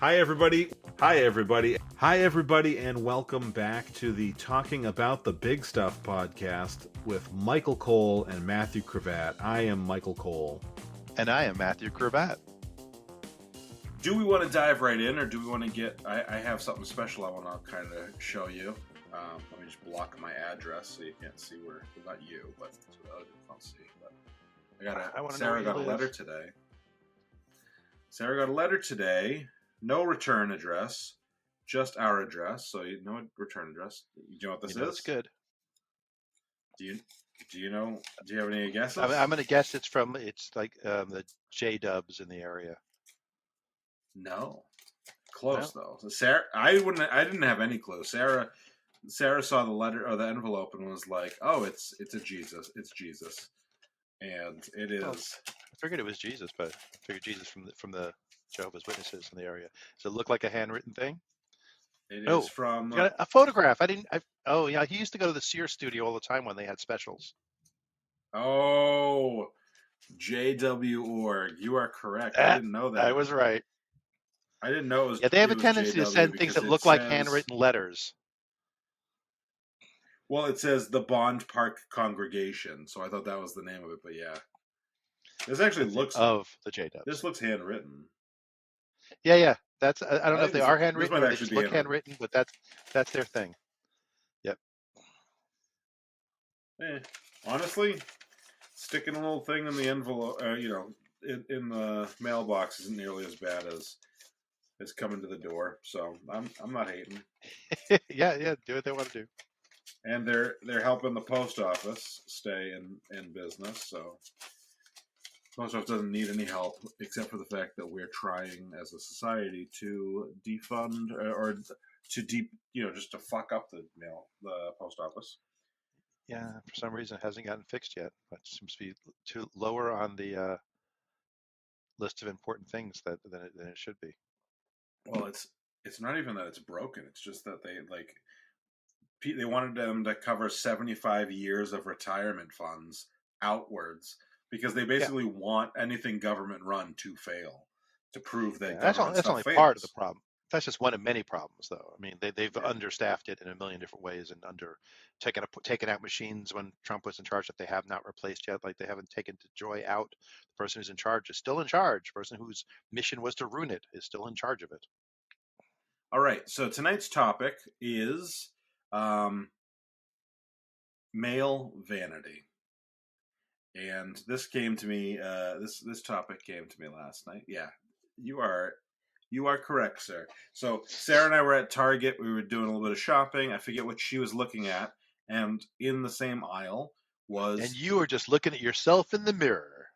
Hi, everybody. Hi, everybody. Hi, everybody, and welcome back to the Talking About the Big Stuff podcast with Michael Cole and Matthew Cravat. I am Michael Cole. And I am Matthew Cravat. Do we want to dive right in, or do we want to get... I have something special I want to kind of show you. Let me just block my address so you can't see where... Well, not you, but I'll see. But Sarah got a letter today. Sarah got a letter today. No return address, just our address. So no return address. You know what this is? It's good. Do you know? Do you have any guesses? I'm going to guess it's like the J-Dubs in the area. No, close though. So Sarah, I didn't have any clue. Sarah saw the letter or the envelope and was like, "Oh, it's a Jesus. It's Jesus," and it is. Well, I figured it was Jesus, but I figured Jesus from the Jehovah's Witnesses in the area. Does it look like a handwritten thing? It is from got a photograph. Oh yeah, he used to go to the Sears studio all the time when they had specials. Oh, JW.org. You are correct. I didn't know that. I was right. I didn't know it was. Yeah, they have a tendency to send things that look like handwritten letters. Well, it says the Bond Park Congregation, so I thought that was the name of it. But yeah, this actually looks of the J-Dubs. This looks handwritten. Yeah. That's I don't know if they are handwritten or they just look handwritten, but that's their thing. Yep. Honestly, sticking a little thing in the envelope, in the mailbox isn't nearly as bad as coming to the door. So I'm not hating. yeah, do what they want to do. And they're helping the post office stay in business. So post office doesn't need any help except for the fact that we're trying as a society to defund or to just to fuck up the post office. Yeah, for some reason it hasn't gotten fixed yet. But it seems to be too lower on the list of important things than it should be. Well, it's not even that it's broken. It's just that they wanted them to cover 75 years of retirement funds outwards because they basically want anything government run to fail to prove that that's only fails. Part of the problem. That's just one of many problems, though. I mean, they've understaffed it in a million different ways and taken out machines when Trump was in charge that they have not replaced yet. Like they haven't taken Joy out. The person who's in charge is still in charge. The person whose mission was to ruin it is still in charge of it. All right. So tonight's topic is male vanity. And this came to me. This topic came to me last night. Yeah, you are correct, sir. So Sarah and I were at Target. We were doing a little bit of shopping. I forget what she was looking at, and in the same aisle was. And you were just looking at yourself in the mirror.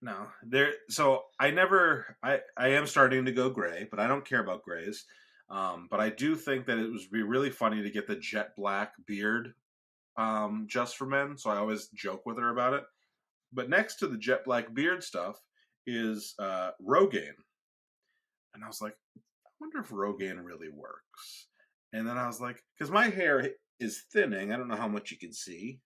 No, there. So I am starting to go gray, but I don't care about grays. But I do think that it would be really funny to get the jet black beard. Just for men, so I always joke with her about it. But next to the jet black beard stuff is Rogaine. And I was like, I wonder if Rogaine really works. And then I was like, because my hair is thinning. I don't know how much you can see.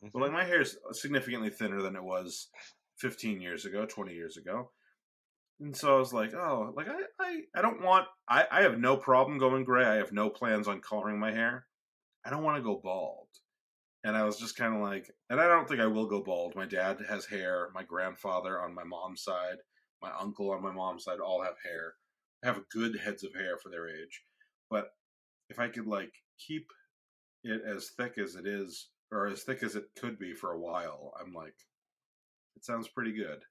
Mm-hmm. But like my hair is significantly thinner than it was 15 years ago, 20 years ago. And so I was like, oh, like I don't want, I have no problem going gray. I have no plans on coloring my hair. I don't want to go bald. And I was just kind of like, and I don't think I will go bald. My dad has hair. My grandfather on my mom's side, my uncle on my mom's side all have hair. I have good heads of hair for their age. But if I could like keep it as thick as it is, or as thick as it could be for a while, I'm like, it sounds pretty good.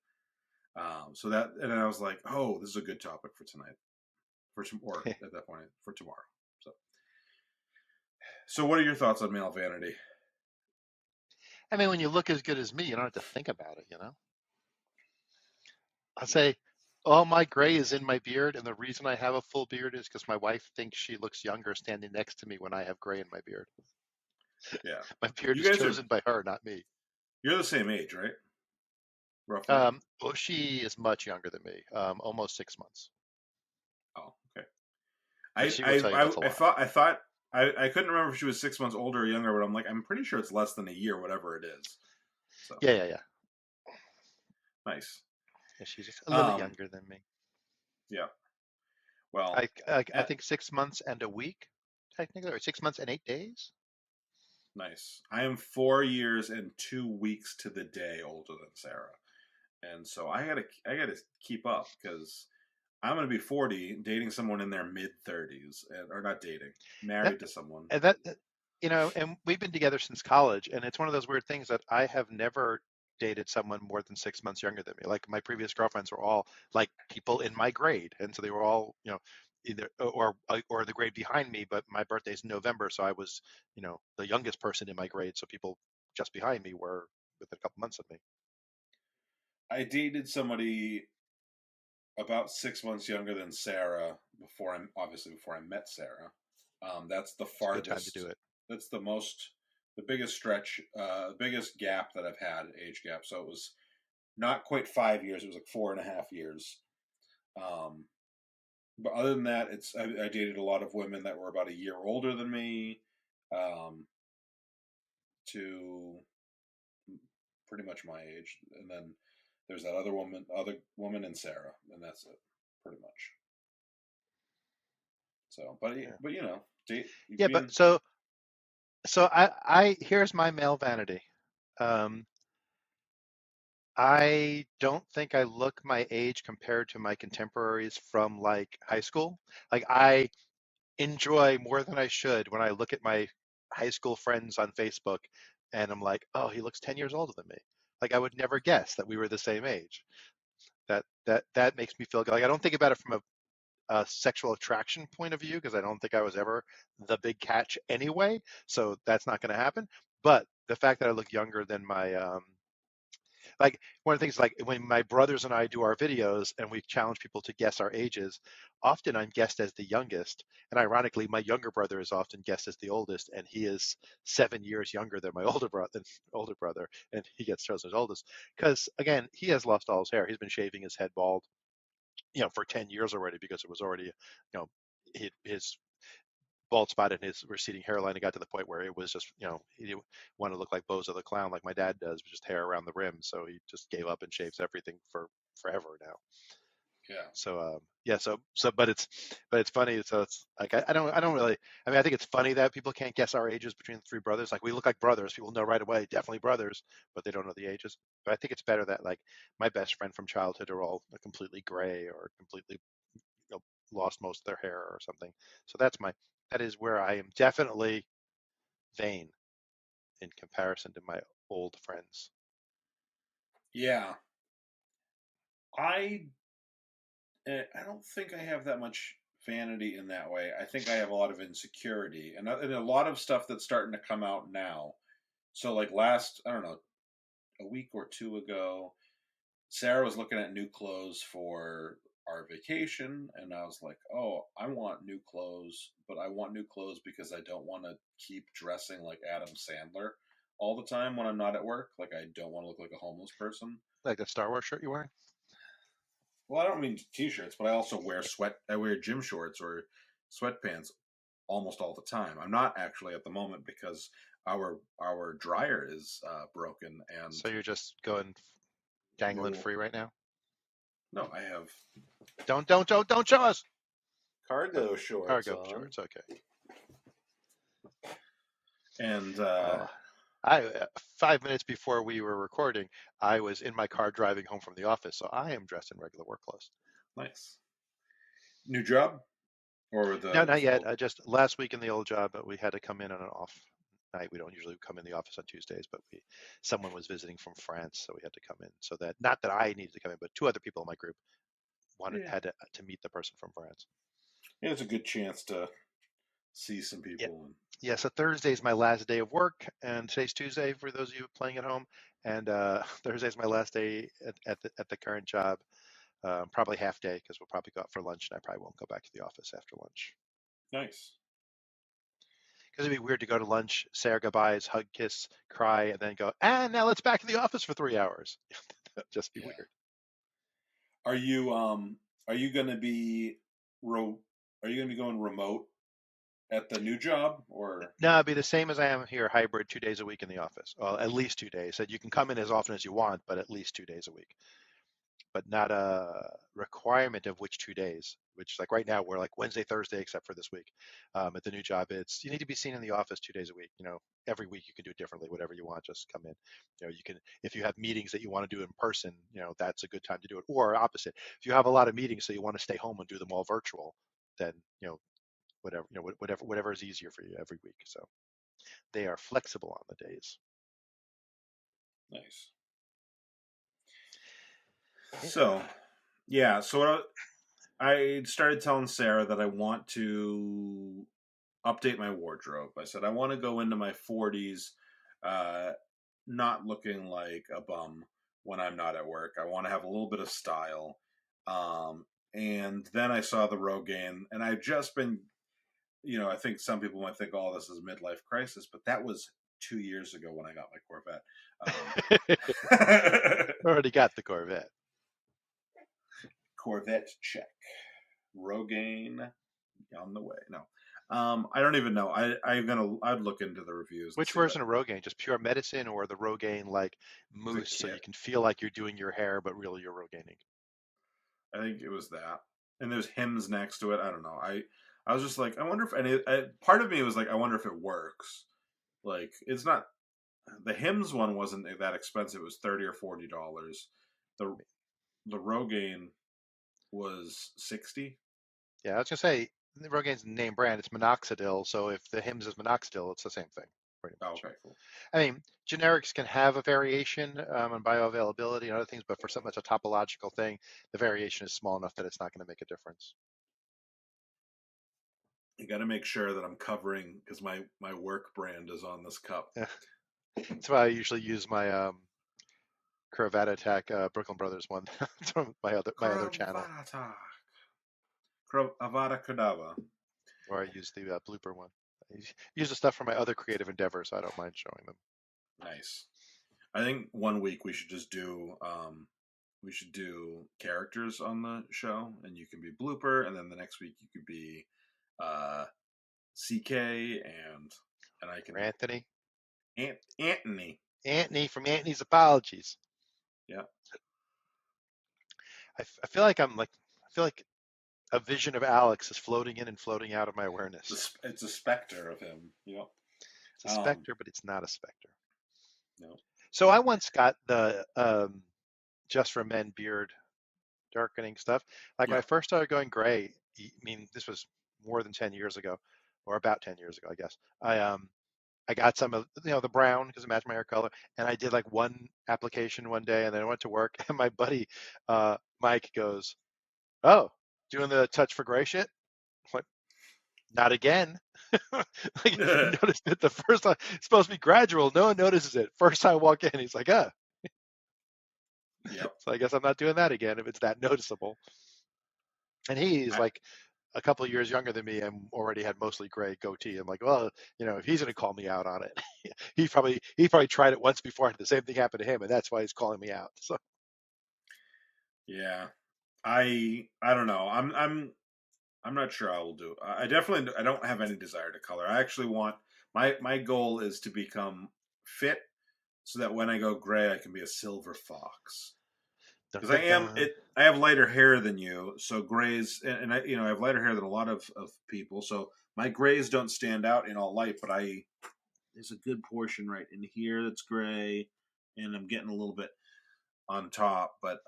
So that, and then I was like, oh, this is a good topic for tonight. Or at that point, for tomorrow. So what are your thoughts on male vanity? I mean, when you look as good as me, you don't have to think about it, I say, all my gray is in my beard, and the reason I have a full beard is because my wife thinks she looks younger standing next to me when I have gray in my beard. Yeah. My beard is chosen by her, not me. You're the same age, right? Roughly? Well, she is much younger than me, almost 6 months. Oh, okay. I couldn't remember if she was 6 months older or younger, but I'm pretty sure it's less than a year, whatever it is. So. Yeah. Nice. Yeah, she's just a little younger than me. Yeah. Well, I eh, think 6 months and a week, technically, or 6 months and 8 days. nice. I am 4 years and 2 weeks to the day older than Sarah, and so I gotta keep up because I'm gonna be 40, dating someone in their mid 30s, or not dating, That married to someone. and and we've been together since college, and it's one of those weird things that I have never dated someone more than 6 months younger than me. Like my previous girlfriends were all like people in my grade, and so they were all, either or the grade behind me. But my birthday's in November, so I was, the youngest person in my grade. So people just behind me were within a couple months of me. I dated somebody about 6 months younger than Sarah before I met Sarah. That's the It's a good time to farthest. do it. That's the biggest stretch, biggest gap that I've had, age gap. So it was not quite 5 years. It was like 4.5 years. Um, but other than that, I dated a lot of women that were about a year older than me, um, to pretty much my age, and then there's that other woman and Sarah, and that's it, pretty much. So, Yeah. but date Yeah, but being so I here's my male vanity. Um, I don't think I look my age compared to my contemporaries from like high school. Like I enjoy more than I should when I look at my high school friends on Facebook and I'm like, oh, he looks 10 years older than me. Like I would never guess that we were the same age. That makes me feel good. Like I don't think about it from a sexual attraction point of view because I don't think I was ever the big catch anyway. So that's not going to happen. But the fact that I look younger than my like one of the things like when my brothers and I do our videos and we challenge people to guess our ages, often I'm guessed as the youngest. And ironically, my younger brother is often guessed as the oldest, and he is 7 years younger than my older brother, and he gets chosen as oldest. Because again, he has lost all his hair. He's been shaving his head bald, for 10 years already because it was already, his bald spot in his receding hairline. It got to the point where it was just, he didn't want to look like Bozo the Clown like my dad does, with just hair around the rim. So he just gave up and shaves everything for forever now. yeah, So yeah, but it's funny. So it's like I don't really. I mean, I think it's funny that people can't guess our ages between the three brothers. Like we look like brothers. People know right away, definitely brothers, but they don't know the ages. But I think it's better that like my best friend from childhood are all completely gray or completely, you know, lost most of their hair or something. So that is where I am definitely vain in comparison to my old friends. yeah. I I don't think I have that much vanity in that way. I think I have a lot of insecurity, and a lot of stuff that's starting to come out now. So like I don't know, a week or two ago, Sarah was looking at new clothes for our vacation, and I was like, "Oh, I want new clothes, but I want new clothes because I don't want to keep dressing like Adam Sandler all the time when I'm not at work. Like I don't want to look like a homeless person." Like that Star Wars shirt you're wearing. Well, I don't mean t-shirts, but I also I wear gym shorts or sweatpants almost all the time. I'm not actually at the moment because our dryer is broken, and So you're just going dangling new free right now. no, I have Don't show us. Oh, cargo shorts cargo on. shorts. Okay. And Well, I 5 minutes before we were recording, I was in my car driving home from the office, so I am dressed in regular work clothes. nice. New job or No, the not yet. old? Just last week in the old job, but we had to come in on an off night. We don't usually come in the office on Tuesdays, but someone was visiting from France, so we had to come in. So that not that I needed to come in, but two other people in my group wanted Yeah, had to meet the person from France. yeah, it's a good chance to see some Yeah. people. And Yeah, so Thursday is my last day of work, and today's Tuesday for those of you playing at home. And Thursday is my last day at the current job. Probably half day because we'll probably go out for lunch, and I probably won't go back to the office after lunch. nice. Because it'd be weird to go to lunch, say our goodbyes, hug, kiss, cry, and then go, and now let's back to the office for 3 hours. That'd just be Yeah. weird. Are you are you gonna be ro- are you gonna be going remote at the new job or No, it'd be the same as I am here, hybrid, 2 days a week in the office. Well, at least 2 days. So you can come in as often as you want, but at least 2 days a week. but not a requirement of which 2 days. Which like right now we're like Wednesday, Thursday, except for this week. At the new job, it's you need to be seen in the office 2 days a week. Every week you can do it differently. Whatever you want, just come in. You can if you have meetings that you want to do in person, that's a good time to do it. Or opposite, if you have a lot of meetings so you want to stay home and do them all virtual, then whatever whatever is easier for you every week. So they are flexible on the days. Nice. Yeah. So, yeah. So I started telling Sarah that I want to update my wardrobe. I said I want to go into my 40s, uh, not looking like a bum when I'm not at work. I want to have a little bit of style. Um, and then I saw the Rogaine, and I've just been, I think some people might think, "Oh, this is midlife crisis," but that was 2 years ago when I got my Corvette. Already got the Corvette. Corvette check. Rogaine on the way. No, I don't even know. I'd look into the reviews and Which see, but version of Rogaine? Just pure medicine or the Rogaine like the mousse so you kit. can feel like you're doing your hair, but really you're Rogaining? I think it was that, and there's hymns next to it. I don't know. I was just like, I wonder if part of me was like, I wonder if it works. Like, it's not the hymns one wasn't that expensive. It was $30 or $40. The the Rogaine was 60. Yeah, I was gonna say the Rogaine's name brand. It's minoxidil, so if the Hims is minoxidil, it's the same thing, pretty Oh, much. okay, cool. I mean, generics can have a variation on bioavailability and other things, but for something that's a topological thing, the variation is small enough that it's not going to make a difference. You got to make sure that I'm covering because my work brand is on this cup. That's why I usually use my Cravat Attack Brooklyn Brothers one from my other channel, Cravata, Avada Kedavra. or I use the blooper one. I use the stuff from my other creative endeavors, so I don't mind showing them. Nice. I think one week we should just do characters on the show, and you can be blooper, and then the next week you could be uh, CK, and I Or can Anthony, Anthony. Anthony from Anthony's Apologies. Yeah, I feel like I feel like a vision of Alex is floating in and floating out of my awareness. it's a specter of him. Yep. It's a specter, but it's not a specter. No. So I once got the Just for Men beard darkening stuff. Like when I Yeah. first started going gray, I mean, this was more than 10 years ago, or about 10 years ago, I guess. I got some of the brown because it matched my hair color, and I did like one application one day, and then I went to work, and my buddy Mike goes, "Oh, doing the touch for gray shit?" I went, "Not again." Like he noticed it the first time. It's supposed to be gradual. No one notices it. First time I walk in, he's like, "Ah." Yep. So I guess I'm not doing that again if it's that noticeable. And he's I, like a couple of years younger than me and already had mostly gray goatee. I'm like, well, if he's going to call me out on it, he probably tried it once before and the same thing happened to him, and that's why he's calling me out. So yeah. I don't know. I'm not sure I will do. I definitely I don't have any desire to color. I actually want my goal is to become fit so that when I go gray, I can be a silver fox. dun Because I dun am dun. it. I have lighter hair than you, so grays, and I have lighter hair than a lot of people. So my grays don't stand out in all light, but there's a good portion right in here that's gray, and I'm getting a little bit on top. But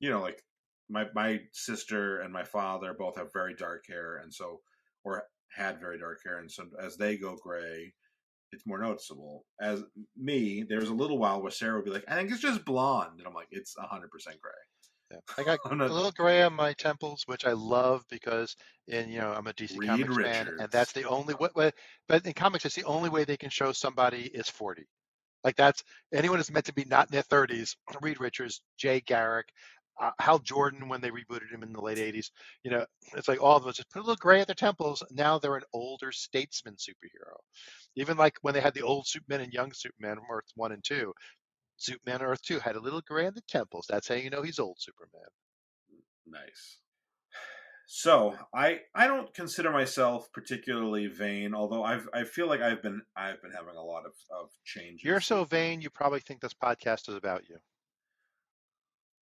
like my sister and my father both have very dark hair, and so or had very dark hair, and so as they go gray, it's more noticeable. As me, there's a little while where Sarah would be like, "I think it's just blonde," and I'm like, "It's 100% gray." Yeah. I got I'm a not little gray on my temples, which I love because I'm a DC Reed Comics fan, and that's Richards. the only Oh, way. But in comics, it's the only way they can show somebody is 40. Like that's anyone is meant to be not in their 30s. Reed Richards, Jay Garrick, Hal Jordan when they rebooted him in the late 80s. It's like all of us just put a little gray at their temples. Now they're an older statesman superhero. Even like when they had the old Superman and young Superman from Earth 1 and 2, Superman on Earth 2 had a little gray at the temples. That's how you know he's old Superman. nice. So I don't consider myself particularly vain, although I feel like I've been having a lot of, You're changes. so vain, you probably think this podcast is about you.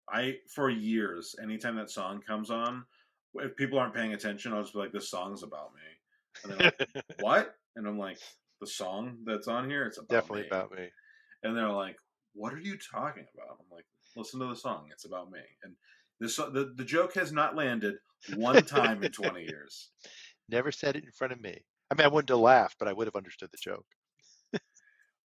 I for years, anytime that song comes on, if people aren't paying attention, I'll just be like, "This song's about me," and they're like, "What?" And I'm like, "The song that's on here, it's about Definitely me." about me. And they're like, "What are you talking about?" I'm like, "Listen to the song. It's about me." And the joke has not landed one time in 20 years. Never said it in front of me. I mean, I wouldn't have laughed, but I would have understood the joke.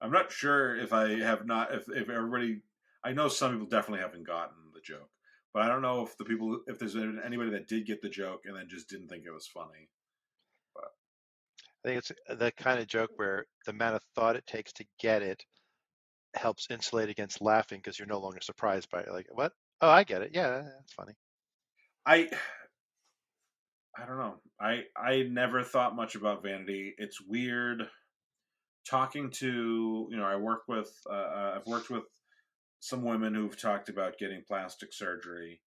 I'm not sure if I have not if everybody. I know some people definitely haven't gotten the joke, but I don't know if the people if there's anybody that did get the joke and then just didn't think it was funny. But I think it's the kind of joke where the amount of thought it takes to get it helps insulate against laughing because you're no longer surprised by it. Like, what? Oh, I get it. Yeah, that's funny. I I don't know. I never thought much about vanity. It's weird talking to I work with I've worked with some women who've talked about getting plastic surgery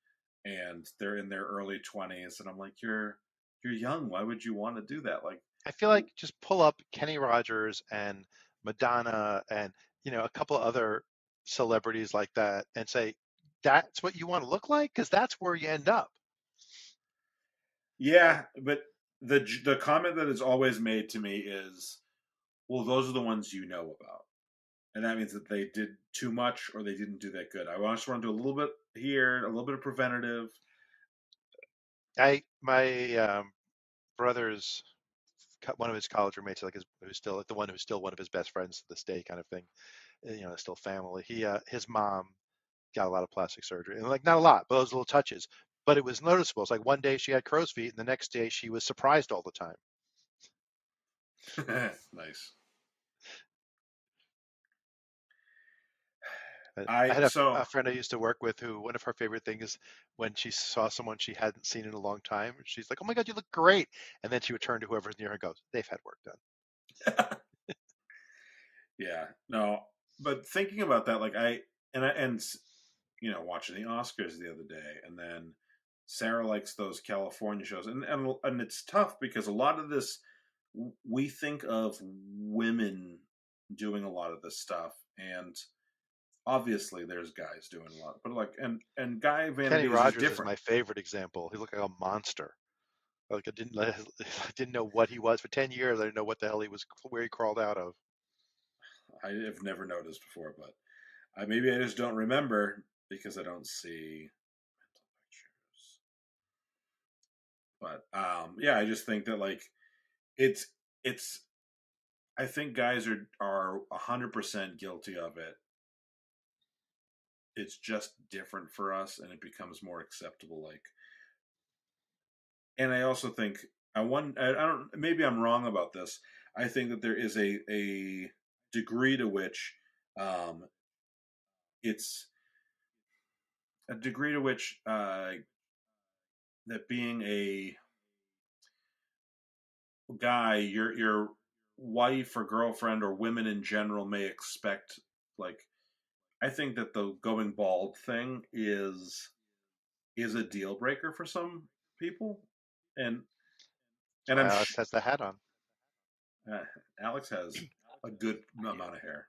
and they're in their early 20s and I'm like you're young, why would you want to do that? Like I feel like just pull up Kenny Rogers and Madonna and a couple of other celebrities like that and say that's what you want to look like because that's where you end up. yeah, but the comment that is always made to me is, well, those are the ones you know about. And that means that they did too much or they didn't do that good. I just want to do a little bit here, a little bit of preventative. I my brother's one of his college roommates, like who's still like the one who's still one of his best friends to this day, kind of thing. Still family. His mom got a lot of plastic surgery, and like not a lot, but those little touches. But it was noticeable. It's like one day she had crow's feet, and the next day she was surprised all the time. Nice. I I had so a friend I used to work with who one of her favorite things when she saw someone she hadn't seen in a long time, she's like, "Oh my God, you look great!" And then she would turn to whoever's near her and go, "They've had work done." yeah, no, but thinking about that, like and watching the Oscars the other day, and then Sarah likes those California shows, and it's tough because a lot of this we think of women doing a lot of this stuff, and obviously there's guys doing a lot, but like and guy Kenny vanity is just Rogers is different. my favorite example. He looked like a monster. Like I didn't know what he was for 10 years. I didn't know what the hell he was, where he crawled out of. I have never noticed before, but maybe I just don't remember because I don't see pictures. But yeah, I just think that like it's it's I think guys are 100% guilty of it. It's just different for us, and it becomes more acceptable. Like, and I also think I don't maybe I'm wrong about this. I think that there is a degree to which um, it's a degree to which that being a guy, your wife or girlfriend or women in general may expect like I think that the going bald thing is a deal breaker for some people, and That's why I'm Alex has the hat on. uh, Alex has a good amount of hair,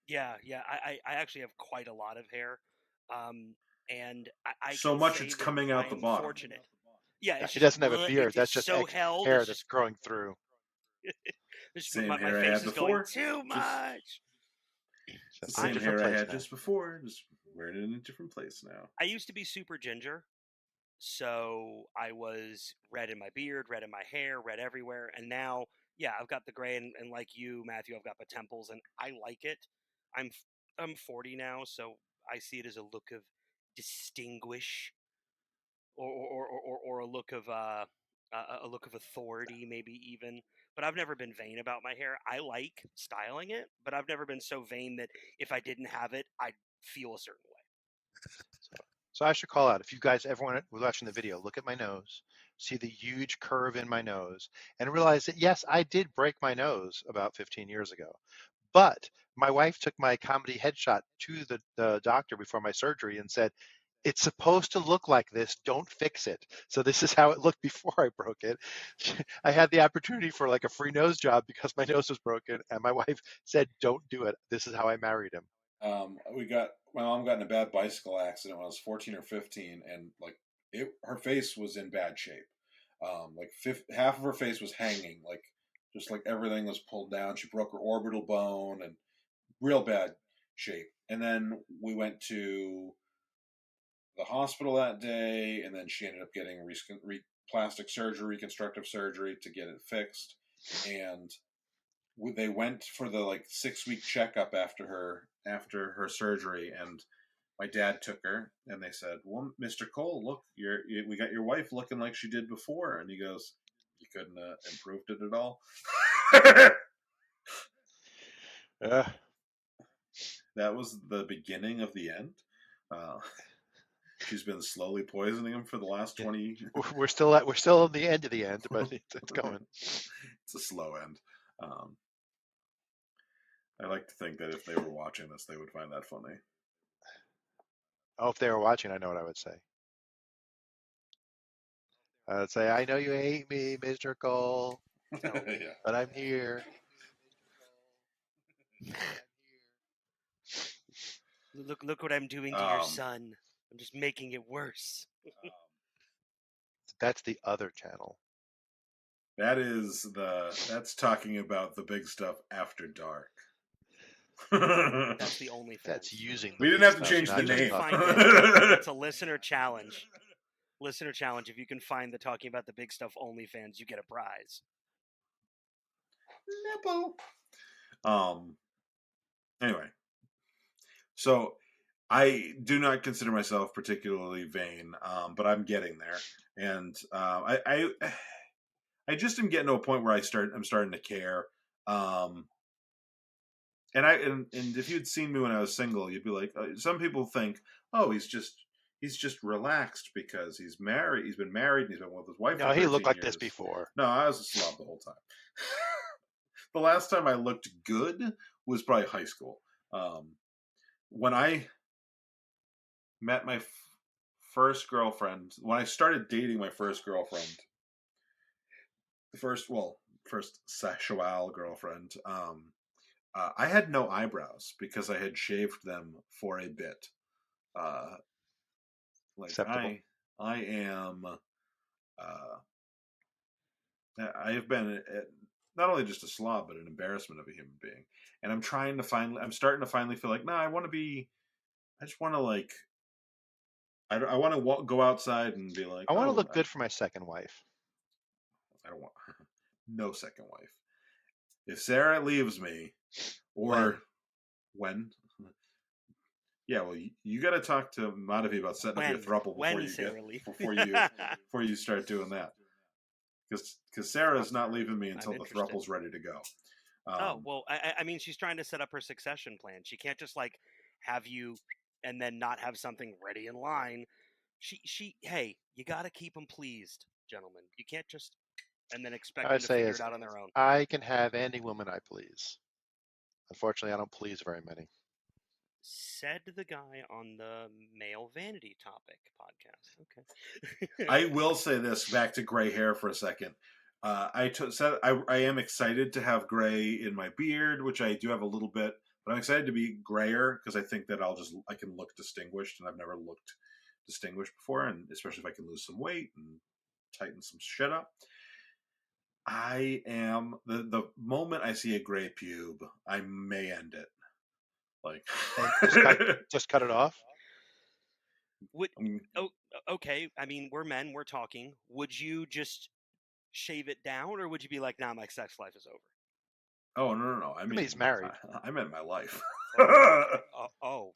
Yeah, yeah. I actually have quite a lot of hair, um, and I so can much say it's that coming I out the am bottom. fortunate. Yeah, Yeah, it's he just doesn't have a beard. That's it's just so held. hair It's that's just, growing through. Same my hair I face had is going before, too just much. it's the Just in a same I'm different hair I place had now. just before, just wearing it in a different place now. I used to be super ginger, so I was red in my beard, red in my hair, red everywhere, and now yeah, I've got the gray, and like you, Matthew, I've got the temples, and I like it. I'm I'm 40 now, so I see it as a look of distinguish or a look of a look of authority, maybe even. But I've never been vain about my hair. I like styling it, but I've never been so vain that if I didn't have it, I'd feel a certain way. So, so I should call out if you guys, everyone was watching the video, look at my nose, see the huge curve in my nose, and realize that yes, I did break my nose about 15 years ago. But my wife took my comedy headshot to the doctor before my surgery and said, it's supposed to look like this. Don't fix it. So this is how it looked before I broke it. I had the opportunity for like a free nose job because my nose was broken, and my wife said, "Don't do it. This is how I married him." My mom got in a bad bicycle accident when I was 14 or 15, and like her face was in bad shape. Half of her face was hanging, like just like everything was pulled down. She broke her orbital bone and real bad shape. And then we went to the hospital that day, and then she ended up getting plastic surgery, reconstructive surgery to get it fixed. And they went for the like 6 week checkup after her surgery, and my dad took her, and they said, "Well, Mr. Cole, look, we got your wife looking like she did before." And he goes, "You couldn't have improved it at all." Uh, That was the beginning of the end. Uh, she's been slowly poisoning him for the last yeah. 20. We're still at the end of the end, but it's going. It's a slow end. Um, I like to think that if they were watching this, they would find that funny. Oh, if they were watching, I know what I would say. I would say, "I know you hate me, Mr. Cole, No. Yeah. but I'm here." Look what I'm doing to your son. I'm just making it worse. That's the other channel. That's talking about the big stuff after dark. That's the only fans. That's using. We didn't have to change the name. Find it. It's a listener challenge. Listener challenge. If you can find the talking about the big stuff only fans, you get a prize. Nipple. Anyway, so I do not consider myself particularly vain, but I'm getting there, and I just am getting to a point where I'm starting to care. And if you'd seen me when I was single, you'd be like, some people think, oh, he's just relaxed because he's married. He's been married and he's been with his wife. No, for he 13 looked like years. this before. No, I was a slob the whole time. The last time I looked good was probably high school. When I met my first girlfriend, when I started dating my first girlfriend, first sexual girlfriend, I had no eyebrows because I had shaved them for a bit. Acceptable. I am. I have been not only just a slob, but an embarrassment of a human being. And I'm starting to finally feel like, no, I just want to like, I want to go outside and be like, I want to oh, look good for my second wife. I don't want no second wife. If Sarah leaves me, or when yeah, well, you got to talk to Madhavi about setting up your throuple before you start doing that. Because Sarah's not leaving me until the throuple's ready to go. I mean, she's trying to set up her succession plan. She can't just like have you and then not have something ready in line. Hey, you got to keep them pleased, gentlemen. You can't just and then expect them to figure it out on their own. I can have any woman I please. Unfortunately, I don't please very many. Said the guy on the male vanity topic podcast. Okay. I will say this, back to gray hair for a second. I am excited to have gray in my beard, which I do have a little bit, but I'm excited to be grayer because I think that I can look distinguished, and I've never looked distinguished before, and especially if I can lose some weight and tighten some shit up. I am the moment I see a gray pube, I may end it. Like just cut it off. Okay. I mean, we're men. We're talking. Would you just shave it down, or would you be like, "Nah, my sex life is over"? Oh no! I mean, he's married. I meant my life. Oh.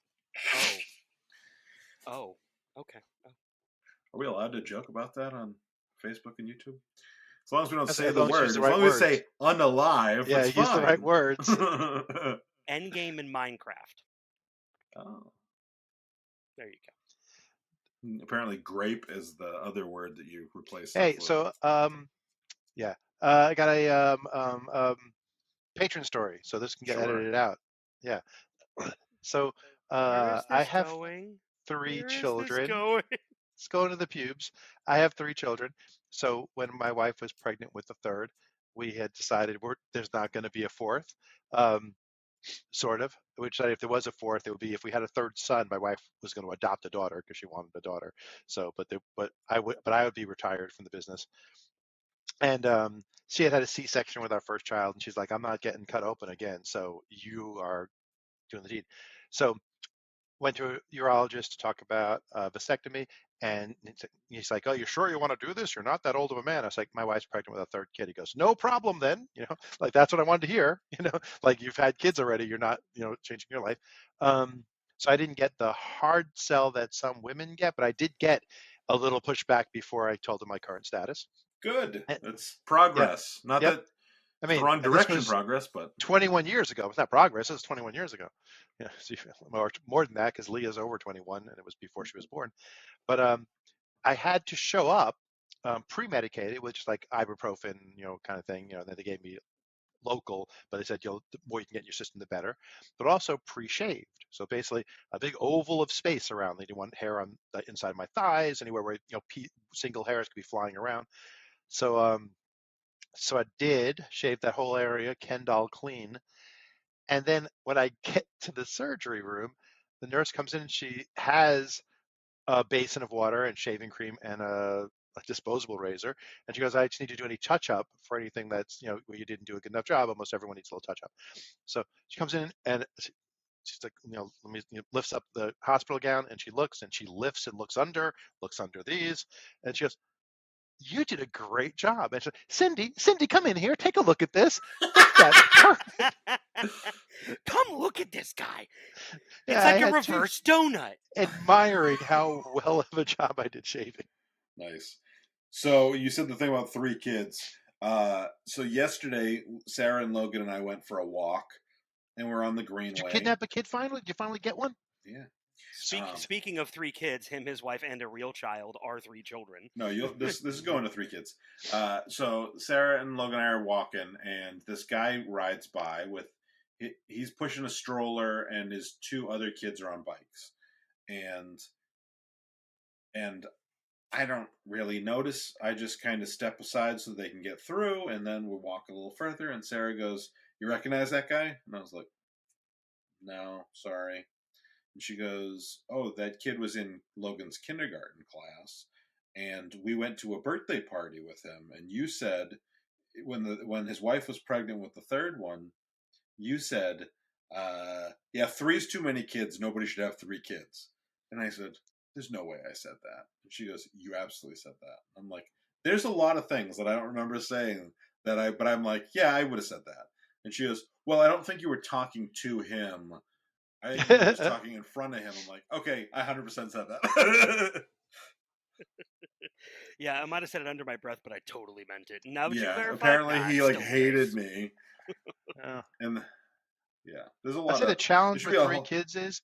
Okay. Are we allowed to joke about that on Facebook and YouTube? As long as we don't say As the long word. as As long as we say unalive, yeah, it's use fine. the right words. Endgame in Minecraft. Oh. There you go. Apparently, grape is the other word that you replace. Hey, so yeah, I got a patron story, so this can get edited out. Yeah. So I have three children. Let's go into the pubes. I have three children. So when my wife was pregnant with the third, we had decided there's not going to be a fourth. sort of. Which if there was a fourth, it would be if we had a third son, my wife was going to adopt a daughter because she wanted a daughter. So, but I would be retired from the business. And she had a C-section with our first child, and she's like, I'm not getting cut open again. So you are doing the deed. So went to a urologist to talk about vasectomy, and he's like, "Oh, you sure you want to do this? You're not that old of a man." I was like, "My wife's pregnant with a third kid." He goes, "No problem then." Like that's what I wanted to hear. Like you've had kids already. You're not, changing your life. So I didn't get the hard sell that some women get, but I did get a little pushback before I told them my current status. Good. And, That's yeah, progress. Not yep. that I it's the mean, wrong and this direction was progress, but 21 years ago. It's not progress. It was 21 years ago. Yeah, so more than that because Leah's over 21, and it was before she was born. But I had to show up pre-medicated, which is like ibuprofen, kind of thing. Then they gave me local, but they said, the more you can get in your system, the better. But also pre-shaved. So basically, a big oval of space around. They didn't want hair on the inside of my thighs, anywhere where single hairs could be flying around. So I did shave that whole area, Ken doll clean. And then when I get to the surgery room, the nurse comes in and she has a basin of water and shaving cream and a disposable razor. And she goes, I just need to do any touch up for anything that's, where you didn't do a good enough job. Almost everyone needs a little touch up. So she comes in and she's like, let me, lifts up the hospital gown and she looks and she lifts and looks under these. And she goes, you did a great job. And she's like, Cindy, come in here. Take a look at this. Look at that. Perfect. Come look at this guy. Yeah, It's I like a had to reverse donut. admiring how well of a job I did shaving. nice. So you said the thing about 3 kids. So yesterday, Sarah and Logan and I went for a walk, and we're on the Did you Greenway. kidnap a kid finally? Did you finally get one? Yeah. Speaking of 3 kids, him, his wife, and a real child are 3 children. No, this is going to 3 kids. So Sarah and Logan and I are walking, and this guy rides by with he's pushing a stroller, and his 2 other kids are on bikes, and I don't really notice. I just kind of step aside so they can get through, and then we walk a little further. And Sarah goes, "You recognize that guy?" And I was like, "No, sorry." And she goes, "Oh, that kid was in Logan's kindergarten class, and we went to a birthday party with him. And you said when his wife was pregnant with the third one, you said, yeah, 3's too many kids. Nobody should have 3 kids." And I said, "There's no way I said that." And she goes, "You absolutely said that." I'm like, "There's a lot of things that I don't remember saying but I'm like, yeah, I would have said that." And she goes, "Well, I don't think you were talking to him. I think you were just talking in front of him." I'm like, "Okay, I 100% said that." Yeah, I might have said it under my breath, but I totally meant it. Now that you Yeah, clarified, apparently he it's like still hated nice. me, Yeah. and yeah, there's a I lot say the of there challenge should with be a three whole kids is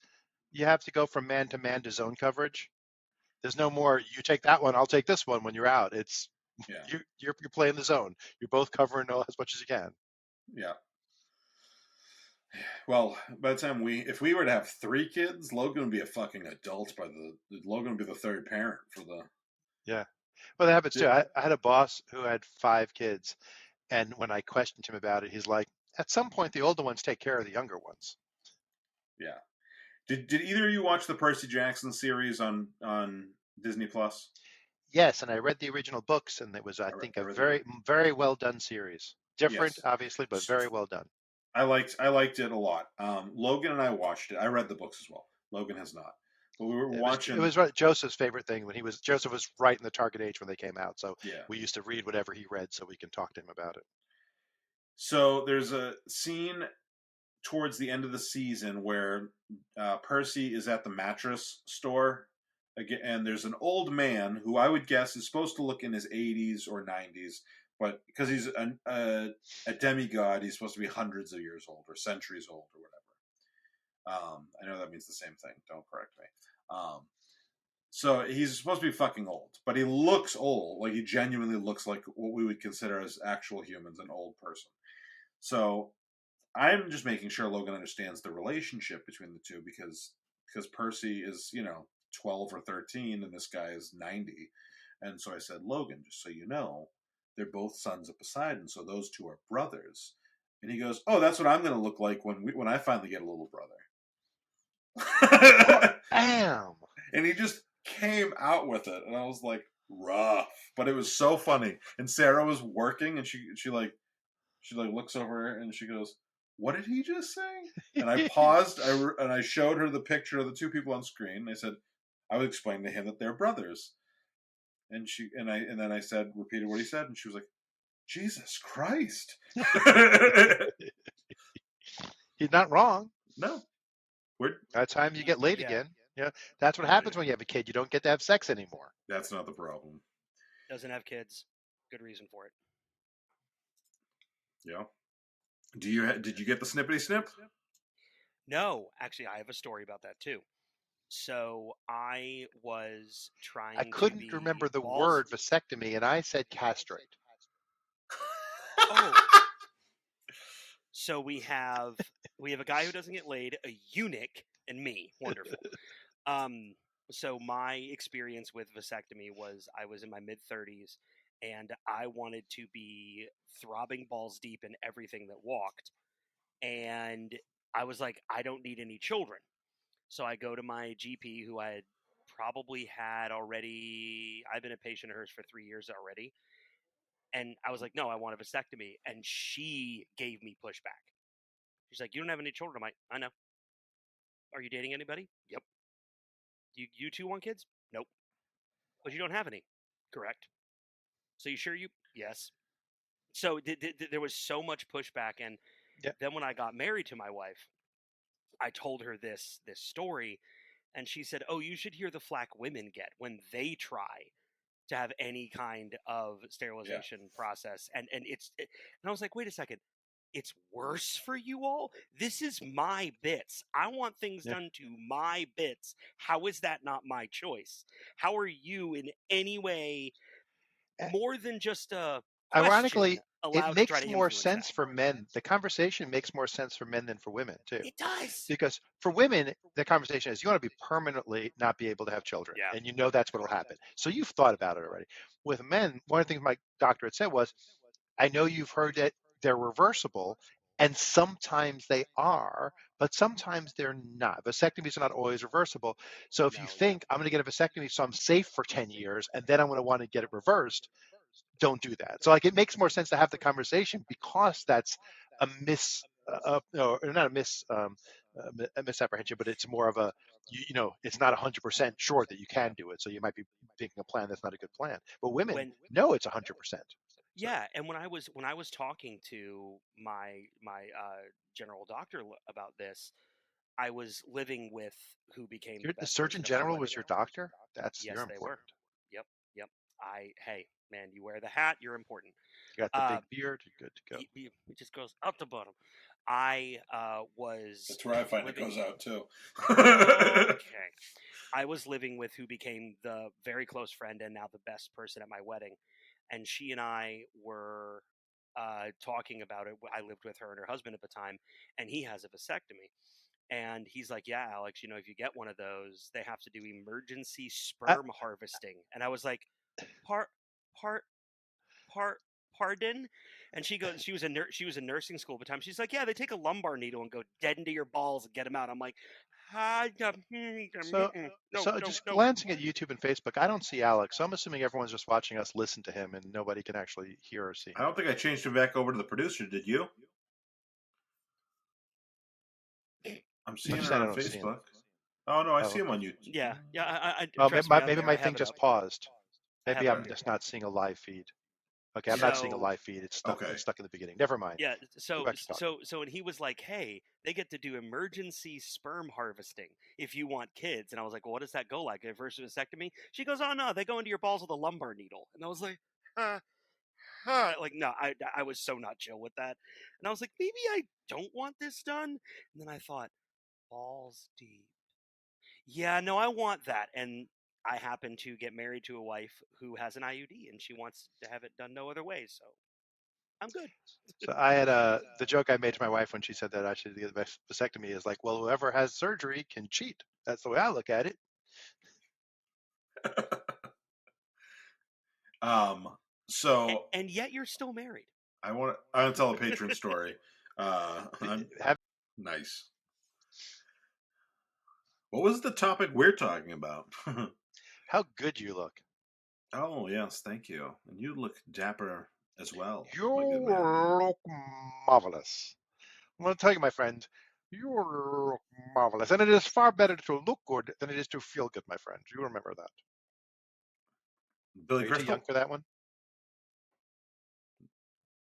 you have to go from man to man to zone coverage. There's no more you take that one, I'll take this one when you're out. It's yeah, you're playing the zone. You're both covering as much as you can. yeah. Well, by the time if we were to have 3 kids, Logan would be a fucking adult by Logan would be the third parent for the. Yeah. Well, that happens Yeah. too. I had a boss who had 5 kids, and when I questioned him about it, he's like, at some point, the older ones take care of the younger ones. Yeah. Did either of you watch the Percy Jackson series on Disney Plus? Yes, and I read the original books, and it was, I think, I a read the very, very well done series. Different, yes. obviously, but very well done. I liked it a lot. Logan and I watched it. I read the books as well. Logan has not, but we were It watching. was right, Joseph's favorite thing when Joseph was right in the target age when they came out. So Yeah. we used to read whatever he read so we can talk to him about it. So there's a scene towards the end of the season where Percy is at the mattress store again, and there's an old man who I would guess is supposed to look in his 80s or 90s, but because he's a demigod, he's supposed to be hundreds of years old or centuries old or whatever. I know that means the same thing. Don't correct me. So he's supposed to be fucking old, but he looks old. Like he genuinely looks like what we would consider as actual humans, an old person. So I'm just making sure Logan understands the relationship between the two because Percy is 12 or 13 and this guy is 90, and so I said, Logan, just so you know, they're both sons of Poseidon, so those two are brothers, And he goes, "Oh, that's what I'm going to look like when I finally get a little Oh, brother." damn. And he just came out with it, and I was like, rough, but it was so funny. And Sarah was working, and she looks over and she goes, "What did he just say?" And I paused. And I showed her the picture of the two people on screen. And I said, I would explain to him that they're brothers. And then I said, repeated what he said, and she was like, "Jesus Christ!" He's not wrong. No, we're By the time you get laid Yeah, again, yeah, that's what happens when you have a kid. You don't get to have sex anymore. that's not the problem. doesn't have kids. Good reason for it. Yeah. Did you get the snippety snip? No, actually, I have a story about that too. So I was I trying to couldn't remember be the balls. word vasectomy, and I said castrate. Oh, so we have a guy who doesn't get laid, a eunuch, and me. Wonderful. Um, so my experience with vasectomy was I was in my mid 30s, and I wanted to be throbbing balls deep in everything that walked, and I was like, I don't need any children. So I go to my GP, who I had probably had already. I've been a patient of hers for 3 years already. And I was like, no, I want a vasectomy. And she gave me pushback. She's like, you don't have any children. I'm like, I know. Are you dating anybody? Yep. You two want kids? Nope. But you don't have any. Correct. So you sure you? Yes. So there was so much pushback. And Yeah. then when I got married to my wife, I told her this story. And she said, oh, you should hear the flack women get when they try to have any kind of Yeah. sterilization process. And I was like, wait a second, it's worse for you all. This is my bits. I want things Yeah. done to my bits. How is that not my choice? How are you in any way more than just a question Ironically, it allowed to try makes to more influence that? sense for men. The conversation makes more sense for men than for women, too. It does. Because for women, the conversation is you want to be permanently not be able to have children, Yeah. and you know that's what will happen. So you've thought about it already. With men, one of the things my doctor had said was, I know you've heard that they're reversible, and sometimes they are, but sometimes they're not. Vasectomies are not always reversible. So if you No. Yeah. think I'm going to get a vasectomy so I'm safe for 10 years, and then I'm going to want to get it reversed, don't do that. So like it makes more sense to have the conversation because that's a no, not a a misapprehension, but it's more of a it's not 100% sure that you can do it. So you might be picking a plan that's not a good plan. But women When know it's 100%. So Yeah, and when I was talking to my general doctor about this, I was living with who became the the best Surgeon person at my General wedding. was your doctor. You're Yes, they were. important. Yep, yep. Hey, man, you wear the hat, you're important. You got the Uh, big beard. You're good to go. it just goes up the bottom. I was That's where I find it living. goes out too. Okay, I was living with who became the very close friend and now the best person at my wedding, and she and I were talking about it. I lived with her and her husband at the time, and he has a vasectomy. And he's like, yeah, Alex, if you get one of those, they have to do emergency I, sperm harvesting. And I was like, part, part, part, pardon? And she goes, she was in nursing school at the time. She's like, yeah, they take a lumbar needle and go dead into your balls and get them out. I'm like, so no, no, just no. glancing at YouTube and Facebook, I don't see Alex. So I'm assuming everyone's just watching us listen to him, and nobody can actually hear or see I him. don't think I changed him back over to the producer. Did you? I'm I'm seeing just her saying I on don't see him. Facebook. Oh no, I Oh, see him okay. on YouTube. Yeah, yeah. Well, Trust me, I'm maybe there. I my have thing it just up. paused. I Maybe have it I'm up here. just not seeing a live feed. Okay, I'm not seeing a So live feed. It's stuck. Okay. It's stuck in the beginning. Never mind. yeah, Go so back to talking. and he was like, "Hey, they get to do emergency sperm harvesting if you want kids." And I was like, "Well, what does that go like? A versus vasectomy?" She goes, "Oh no, they go into your balls with a lumbar needle." And I was like, like no, I was so not chill with that. And I was like, maybe I don't want this done. And then I thought, balls deep. Yeah, no, I want that. And I happen to get married to a wife who has an IUD, and she wants to have it done no other way. So I'm good. So I had the joke I made to my wife when she said that I should get a vasectomy is like, well, whoever has surgery can cheat. That's the way I look at it. Um. So And yet you're still married. I want to tell a patron story. I'm Have, nice. What was the topic we're talking about? how good you look. Oh, yes, thank you. And you look dapper as well, You my good man. look marvelous. I'm going to tell you, my friend, you look marvelous. And it is far better to look good than it is to feel good, my friend. You remember that. Billy Are you too young Crystal? for that one?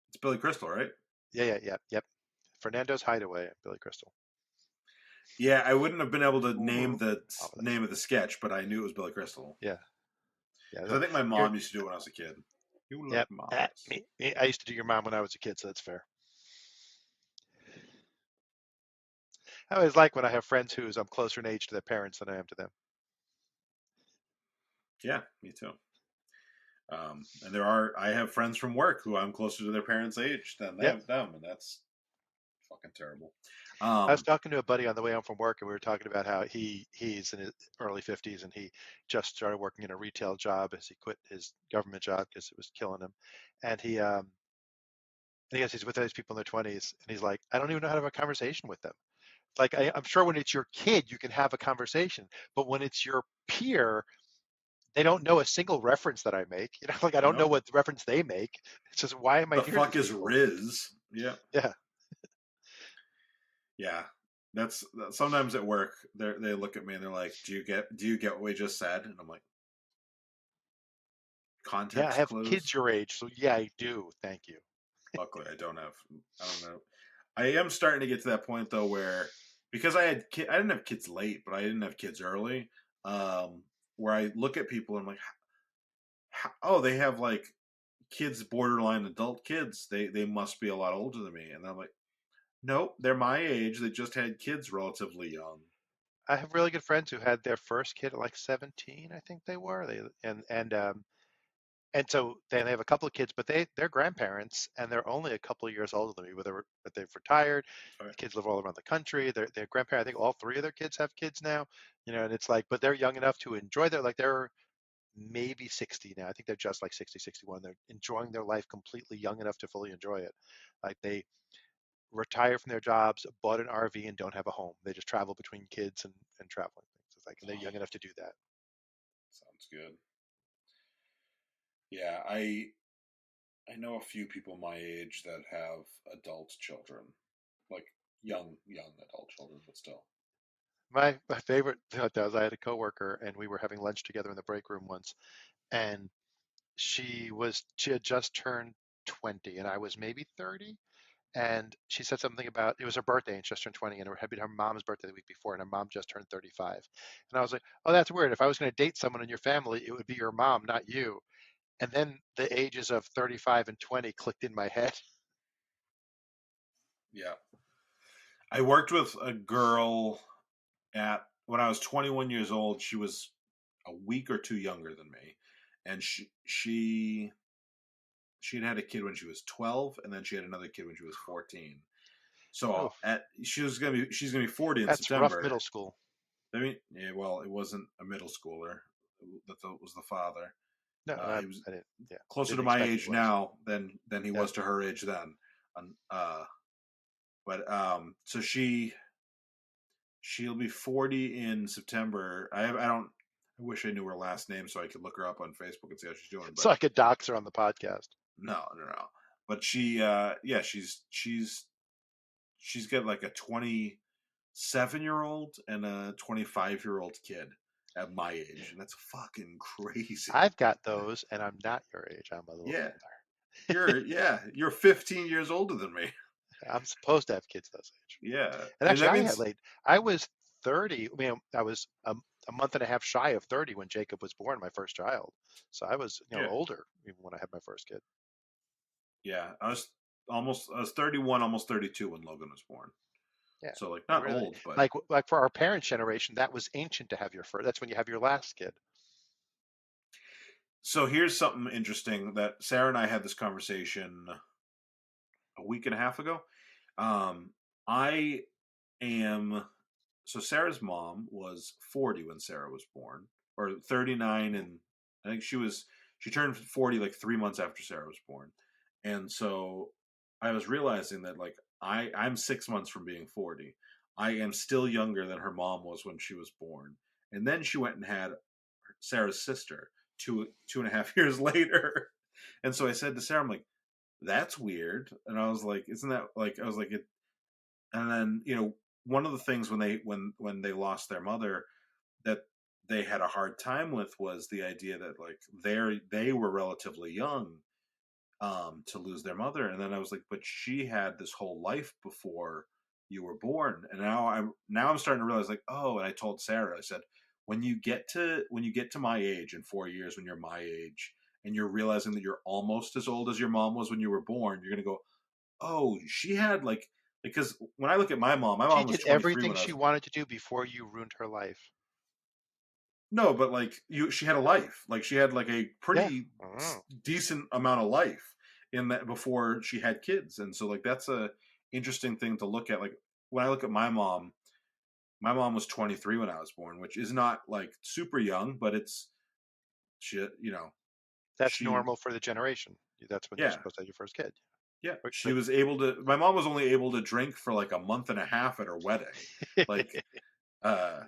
It's Billy Crystal, right? Yep. Fernando's Hideaway, Billy Crystal. Yeah, I wouldn't have been able to name You look the marvelous. name of the sketch, but I knew it was Billy Crystal. Yeah. Because I think my You're, mom used to do it when I was a kid. You look yep. marvelous. I used to do your mom when I was a kid, so that's fair. I always like when I have friends whose I'm closer in age to their parents than I am to them. Yeah, me too. And I have friends from work who I'm closer to their parents' age than Yep. them, and that's fucking terrible. I was talking to a buddy on the way home from work, and we were talking about how he's in his early 50s, and he just started working in a retail job as he quit his government job because it was killing him. And he goes, he's with these people in their 20s, and he's like, I don't even know how to have a conversation with them. Like I'm sure when it's your kid, you can have a conversation, but when it's your peer, they don't know a single reference that I make. You know, like I don't know Nope. what reference they make. It's just why am I The near fuck these is people? Riz? Yeah, Yeah, yeah. That's sometimes at work. They look at me and they're like, Do you get what we just said?" And I'm like, yeah. I "Context have kids clues." your age, so yeah, I do. Thank you. Luckily, I don't have. I don't know. I am starting to get to that point though, where because I didn't have kids late, but I didn't have kids early. Where I look at people and I'm like, oh, they have like kids, borderline adult kids. They must be a lot older than me, and I'm like, nope, they're my age. They just had kids relatively young. I have really good friends who had their first kid at like 17, I think they were. And so they have a couple of kids, but they're grandparents and they're only a couple of years older than me. But they've retired. Right. The kids live all around the country. They're grandparents. I think all three of their kids have kids now. You know, and it's like, but they're young enough to enjoy their like they're maybe 60 now. I think they're just like 60, 61. They're enjoying their life completely young enough to fully enjoy it. Like they retire from their jobs, bought an RV, and don't have a home. They just travel between kids and traveling things. It's like, and they're young enough to do that. Sounds good. Yeah, I know a few people my age that have adult children, like young adult children, but still. My favorite thing like that was I had a coworker and we were having lunch together in the break room once, and she had just turned 20 and I was maybe 30, and she said something about it was her birthday and she just turned 20 and it had been her mom's birthday the week before and her mom just turned 35. And I was like, oh, that's weird. If I was going to date someone in your family, it would be your mom, not you. And then the ages of 35 and 20 clicked in my head. Yeah, I worked with a girl at when I was 21 years old. She was a week or two younger than me, and she had a kid when she was 12, and then she had another kid when she was 14. So Oof, at she's gonna be 40 in that's rough September. middle school. I mean, yeah, well, it wasn't a middle schooler. That was the father. No, He was I didn't. Yeah, closer to didn't my expect it age was. now than he Yeah, was to her age then. Um, uh, but so she'll be 40 in September. I don't. I wish I knew her last name so I could look her up on Facebook and see how she's doing. so But I could dox her on the podcast. no. But yeah, she's got like a 27-year-old and a 25-year-old kid at my age, and that's fucking crazy. I've got those, and I'm not your age. I'm a little Yeah, older. you're 15 years older than me. I'm supposed to have kids this age. Yeah, And and actually, that I had means late. I was 30. I mean, I was a month and a half shy of 30 when Jacob was born, my first child. So I was, yeah, older even when I had my first kid. yeah. I was 31, almost 32 when Logan was born. Yeah, So like like not really, old, but like for our parents' generation, that was ancient to have your first. That's when you have your last kid. so here's something interesting that Sarah and I had this conversation a week and a half ago. I am so Sarah's mom was 40 when Sarah was born, or 39, and I think she turned 40 like 3 months after Sarah was born. And so I was realizing that like I'm 6 months from being 40. I am still younger than her mom was when she was born. And then she went and had Sarah's sister 2.5 years later. And so I said to Sarah, I'm like, that's weird. And I was like, isn't that like, I was like, it, and then, one of the things when they lost their mother that they had a hard time with was the idea that like they were relatively young to lose their mother. And then I was like, but she had this whole life before you were born. And now I'm starting to realize like, oh, and I told Sarah, I said, when you get to my age in 4 years, when you're my age and you're realizing that you're almost as old as your mom was when you were born, you're gonna go, oh, she had like, because when I look at my She mom was did 23 everything when I she was. wanted to do before you ruined her life. No, but like she had a life. Like she had like a Yeah. pretty decent amount of life in that before she had kids, and so like that's a interesting thing to look at. Like when I look at my mom was 23 when I was born, which is not like super young, but it's she, That's she, normal for the generation. That's when you're yeah, supposed to have your first kid. yeah, But, she but was able to. My mom was only able to drink for like a month and a half at her wedding, like, uh,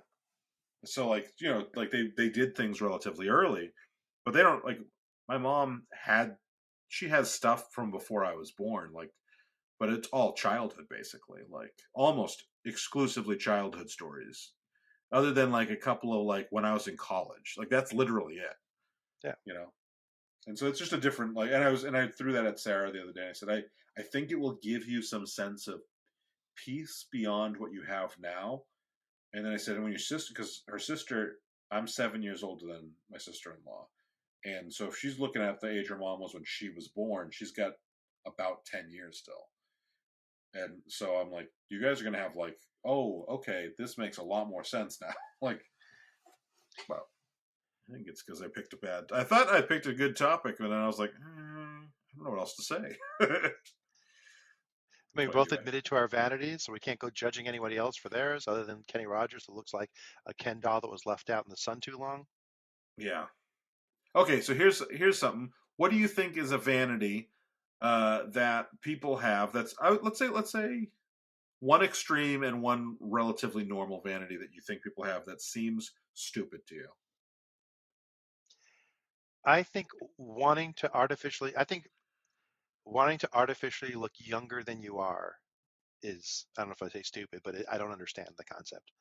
so like like they did things relatively early, but they don't like my mom had she has stuff from before I was born, like, but it's all childhood basically, like almost exclusively childhood stories, other than like a couple of like when I was in college, like that's literally it, yeah, you know. And so it's just a different like, and I threw that at Sarah the other day. I said I think it will give you some sense of peace beyond what you have now. And then I said, when your sister, because her sister, I'm 7 years older than my sister-in-law, and so if she's looking at the age her mom was when she was born, she's got about 10 years still. And so I'm like, you guys are gonna have like, oh, okay, this makes a lot more sense now. Like, well, I think it's because I picked a bad. I thought I picked a good topic, and then I was like, I don't know what else to say. I mean, we But both anyway, admitted to our vanities, so we can't go judging anybody else for theirs, other than Kenny Rogers, who looks like a Ken doll that was left out in the sun too long. yeah. Okay, so here's something. What do you think is a vanity that people have? That's let's say one extreme and one relatively normal vanity that you think people have that seems stupid to you. I think I think wanting to artificially look younger than you are is, I don't know if I say stupid, but I don't understand the concept.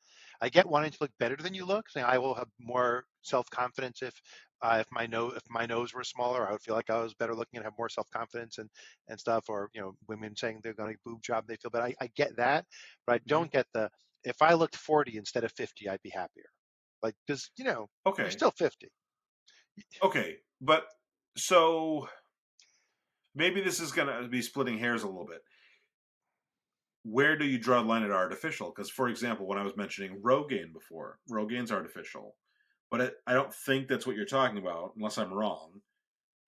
I get wanting to look better than you look, saying I will have more self-confidence if my nose were smaller, I would feel like I was better looking and have more self-confidence and stuff. Or women saying they're going to boob job, they feel better. I get that, but I Hmm. don't get the if I looked 40 instead of 50, I'd be happier. Like, because you're Okay, still 50. okay, but so maybe this is gonna be splitting hairs a little bit. Where do you draw the line at artificial? Because, for example, when I was mentioning Rogaine before, Rogaine's artificial, but I don't think that's what you're talking about, unless I'm wrong.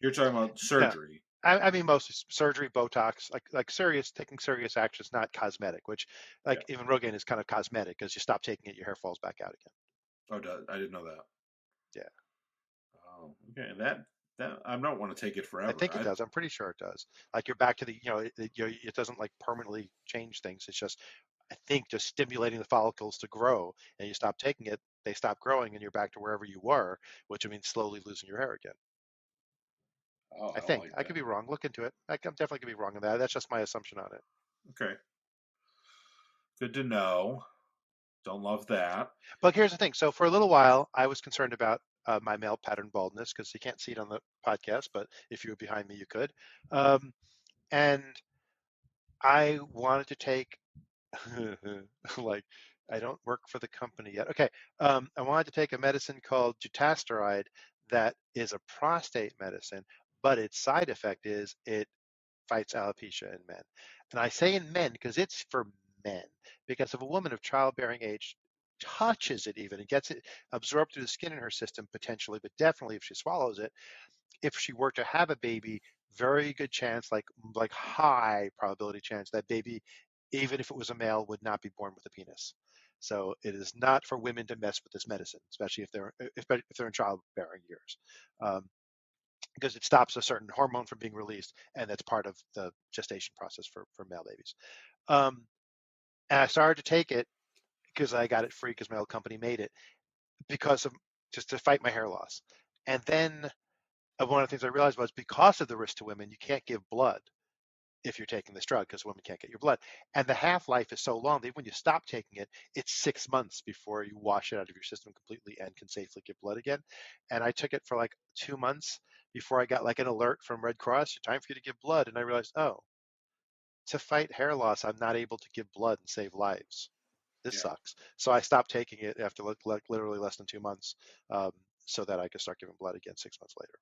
You're talking about No, surgery. I mean mostly surgery, Botox, like serious, taking serious actions, not cosmetic. Which, Yeah. like, even Rogaine is kind of cosmetic, because you stop taking it, your hair falls back out again. Oh, I didn't know that. Yeah, Oh, okay. That I don't want to take it I forever. think it does. I'm pretty sure it does. Like, you're back to it doesn't like permanently change things. It's just, I think, just stimulating the follicles to grow, and you stop taking it, they stop growing, and you're back to wherever you were, which means slowly losing your hair again. Oh, I I don't think like I could that. be wrong. Look into it. I'm definitely could be wrong on that. That's just my assumption on it. Okay, good to know. Don't love that. But here's the thing. So for a little while, I was concerned about my male pattern baldness, because you can't see it on the podcast, but if you were behind me, you could. Um, and I wanted to take, like, I don't work for the company yet. Okay. I wanted to take a medicine called dutasteride that is a prostate medicine, but its side effect is it fights alopecia in men. And I say in men because it's for men. Because if a woman of childbearing age touches it, even, and gets it absorbed through the skin in her system, potentially, but definitely if she swallows it, if she were to have a baby, very good chance, like high probability chance, that baby, even if it was a male, would not be born with a penis. So it is not for women to mess with this medicine, especially if they're in childbearing years. Because it stops a certain hormone from being released, and that's part of the gestation process for male babies. And I started to take it because I got it free because my old company made it because of just to fight my hair loss. And then one of the things I realized was because of the risk to women, you can't give blood if you're taking this drug because women can't get your blood. And the half-life is so long that when you stop taking it, it's 6 months before you wash it out of your system completely and can safely give blood again. And I took it for like 2 months before I got like an alert from Red Cross, time for you to give blood. And I realized, oh, to fight hair loss, I'm not able to give blood and save lives. This Yeah. sucks. So I stopped taking it after like literally less than 2 months, so that I could start giving blood again 6 months later.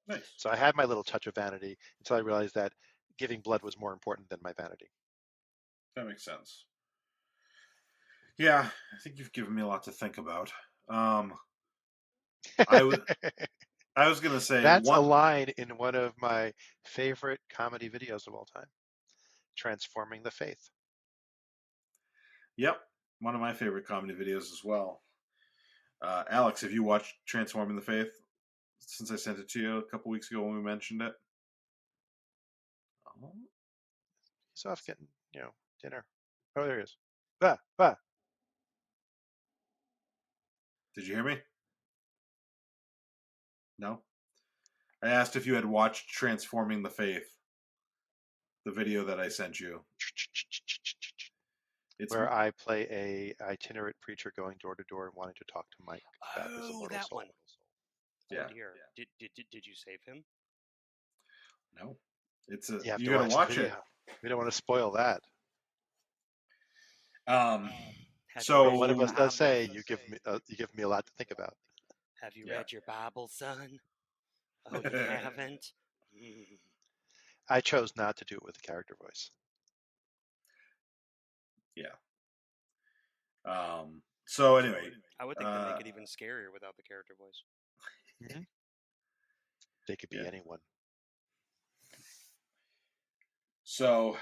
Nice. So I had my little touch of vanity until I realized that giving blood was more important than my vanity. That makes sense. Yeah, I think you've given me a lot to think about. I was I was gonna say That's a one. line in one of my favorite comedy videos of all time, Transforming the Faith. Yep, one of my favorite comedy videos as well. Alex, have you watched Transforming the Faith since I sent it to you a couple weeks ago when we mentioned it? Oh, He's off getting, dinner. Oh, there he is. Ah, ah. did you hear me? No. I asked if you had watched Transforming the Faith, the video that I sent you. It's Where I play a itinerant preacher going door to door and wanting to talk to Mike about his Oh, immortal that soul. one. Oh yeah, dear. Did you save him? no. It's a You have you to got to watch the watch it. video. We don't want to spoil that. Um, Have you But read so one your of us does Bible? say you give me a lot to think about. Have you yeah, read your Bible, son? Oh, you haven't? Mm. I chose not to do it with a character voice. yeah. So anyway, I would think they make it even scarier without the character voice. Mm-hmm. They could be yeah. anyone. So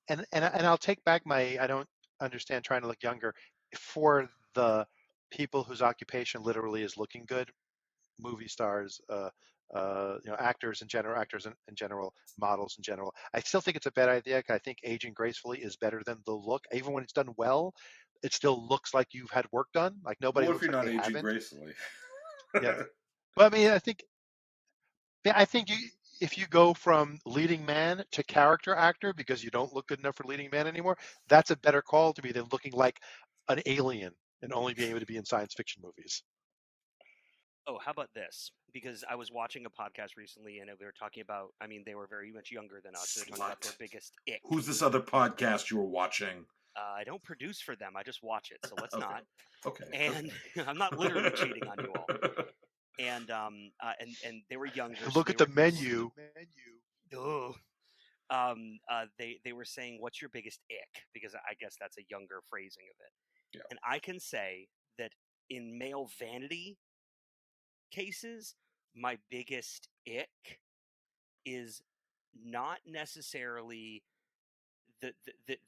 And I'll take back my I don't understand trying to look younger for the people whose occupation literally is looking good, movie stars, actors in general, in general, models in general. I still think it's a bad idea. 'Cause I think aging gracefully is better than the look. Even when it's done well, it still looks like you've had work done. Like nobody what if looks you're like not they aging haven't. gracefully? Yeah. But I mean, I think if you go from leading man to character actor because you don't look good enough for leading man anymore, that's a better call to me than looking like an alien and only being able to be in science fiction movies. Oh, how about this? Because I was watching a podcast recently and they were talking about, I mean, they were very much younger than us. So they're talking about their Slut. biggest ick. Who's this other podcast you were watching? I don't produce for them. I just watch it. So let's Okay. not. Okay. And I'm not literally cheating on you all. And they were younger. So Look they at the were, menu. ugh. They were saying, "What's your biggest ick?" Because I guess that's a younger phrasing of it. Yeah. And I can say that in male vanity cases, my biggest ick is not necessarily that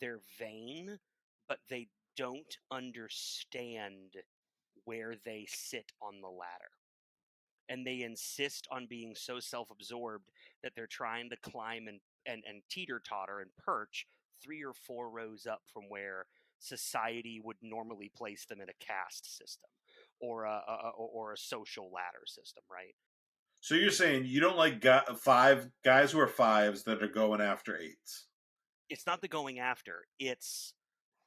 they're vain, but they don't understand where they sit on the ladder. And they insist on being so self-absorbed that they're trying to climb and teeter-totter and perch 3 or 4 rows up from where society would normally place them in a caste system or a social ladder system, right? So you're saying you don't like five guys who are fives that are going after eights? It's not the going after, They it's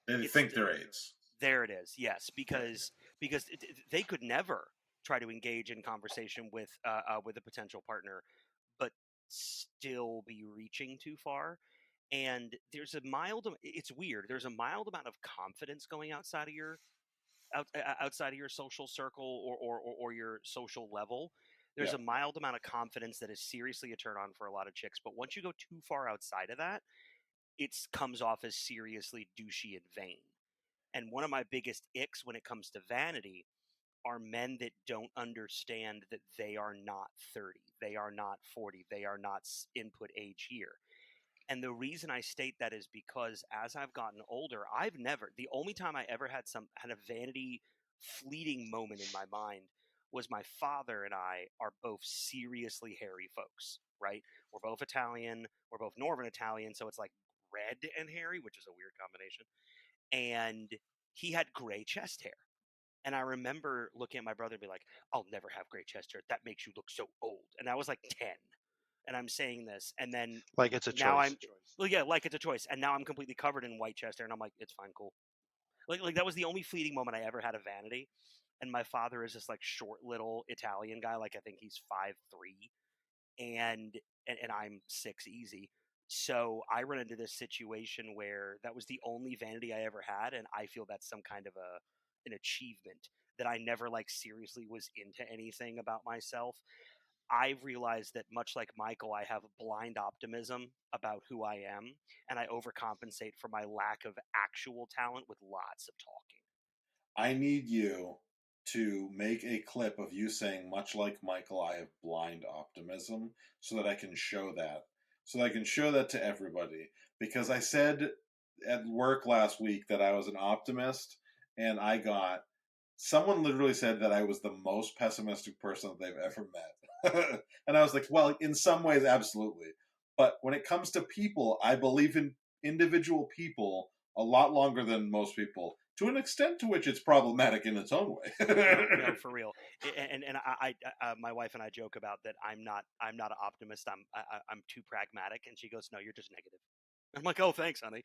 think they're eights. there it is. Yes, Okay. because they could never try to engage in conversation with a potential partner, but still be reaching too far. And there's a mild. It's weird. There's a mild amount of confidence going outside of your social circle or your social level. There's Yeah. a mild amount of confidence that is seriously a turn on for a lot of chicks. But once you go too far outside of that, it comes off as seriously douchey and vain. And one of my biggest icks when it comes to vanity are men that don't understand that they are not 30, they are not 40, they are not input age here. And the reason I state that is because as I've gotten older, the only time I ever had a vanity fleeting moment in my mind was my father and I are both seriously hairy folks. right? We're both Italian. We're both Northern Italian, so it's like red and hairy, which is a weird combination. And he had gray chest hair. And I remember looking at my brother and be like, I'll never have gray chest hair. That makes you look so old. And I was like 10. And I'm saying this. And then Like it's a now choice. well, yeah, like it's a choice. And now I'm completely covered in white chest hair. And I'm like, it's fine, cool. Like that was the only fleeting moment I ever had of vanity. And my father is this like short little Italian guy. Like I think he's 5'3", and I'm 6 easy. So I run into this situation where that was the only vanity I ever had, and I feel that's some kind of an achievement that I never like seriously was into anything about myself. I've realized that much like Michael, I have blind optimism about who I am, and I overcompensate for my lack of actual talent with lots of talking. I need you to make a clip of you saying, much like Michael, I have blind optimism, so that I can show that. So that I can show that to everybody. Because I said at work last week that I was an optimist, and someone literally said that I was the most pessimistic person that they've ever met. And I was like, well, in some ways, absolutely. But when it comes to people, I believe in individual people a lot longer than most people, to an extent to which it's problematic in its own way. No, for real. And my wife and I joke about that. I'm not an optimist. I'm too pragmatic. And she goes, no, you're just negative. I'm like, oh, thanks, honey.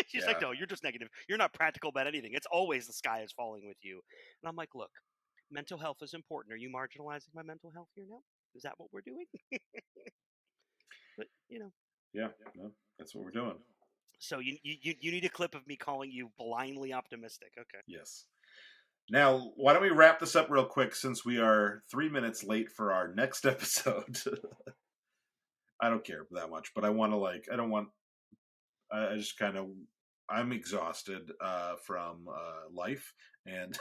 She's like, Yeah. no, you're just negative. You're not practical about anything. It's always the sky is falling with you. And I'm like, look, mental health is important. Are you marginalizing my mental health here now? Is that what we're doing? But Yeah, no, that's what we're doing. So you need a clip of me calling you blindly optimistic. Okay. Yes. Now, why don't we wrap this up real quick, since we are 3 minutes late for our next episode. I don't care that much, but I want to I don't want. I just kind of. I'm exhausted from life, and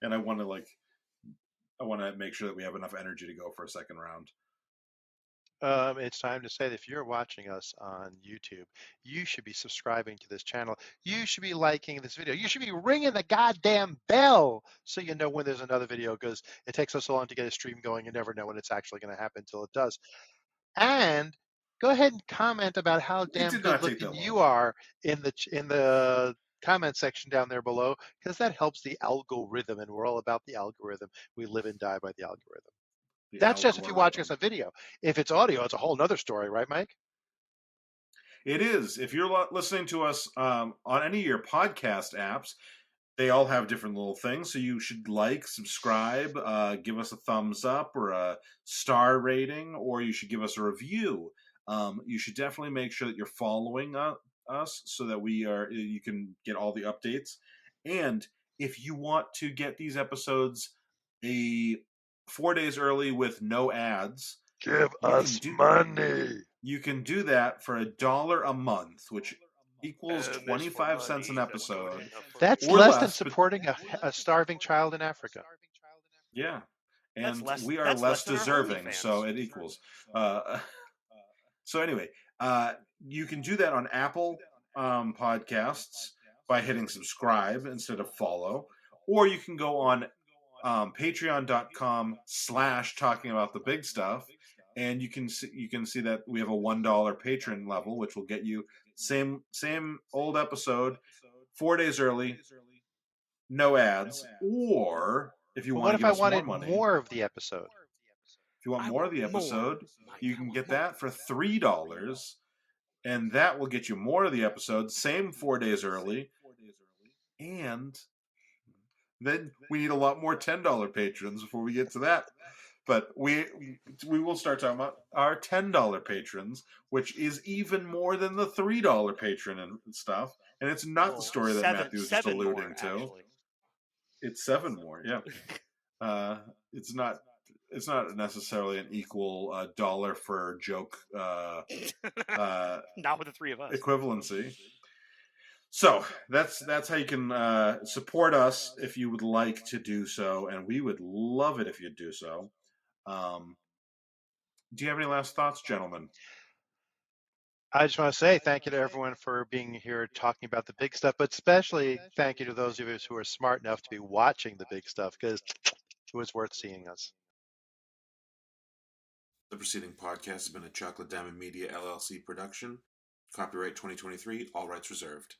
and I want to I want to make sure that we have enough energy to go for a second round. It's time to say that if you're watching us on YouTube, you should be subscribing to this channel. You should be liking this video. You should be ringing the goddamn bell so you know when there's another video, because it takes us so long to get a stream going. You never know when it's actually going to happen until it does. And go ahead and comment about how It damn did good not take looking that you long. are in the comment section down there below, because that helps the algorithm, and we're all about the algorithm. We live and die by the algorithm. The That's just if you're watching us algorithm. on video. If it's audio, it's a whole nother story, right, Mike? It is. If you're listening to us on any of your podcast apps, they all have different little things. So you should subscribe, give us a thumbs up or a star rating, or you should give us a review. You should definitely make sure that you're following us so that you can get all the updates. And if you want to get these episodes 4 days early with no ads, Give you can us do money. you can do that for $1 a month, which equals Miss for 25 cents money. an Is that good episode, enough for That's you? or less than less. But supporting a starving child in Africa. yeah, That's and less. we are That's less less than our deserving, so OnlyFans. it equals. Uh, so anyway, you can do that on Apple Podcasts by hitting subscribe instead of follow, or you can go on patreon.com/talking about the big stuff, and you can see that we have a $1 patron level, which will get you same old episode 4 days early, no ads. Or if you But want what to if give I us more wanted money, more of the episode? if you want I more want of the more, episode, Mike. you I can want get more. that for $3, and that will get you more of the episode, same 4 days early, and then we need a lot more $10 patrons before we get to that. But we will start talking about our $10 patrons, which is even more than the $3 patron and stuff. And it's not the Well, story that Matthew was just seven more alluding to. actually. It's 7 more. Yeah. It's not. It's not necessarily an equal dollar for joke Not with the three of us. equivalency. So that's how you can support us if you would like to do so, and we would love it if you'd do so. Um, do you have any last thoughts, gentlemen? I just want to say thank you to everyone for being here talking about the big stuff, but especially thank you to those of us who are smart enough to be watching the big stuff, because it was worth seeing us. The preceding podcast has been a Chocolate Diamond Media LLC production. Copyright 2023, all rights reserved.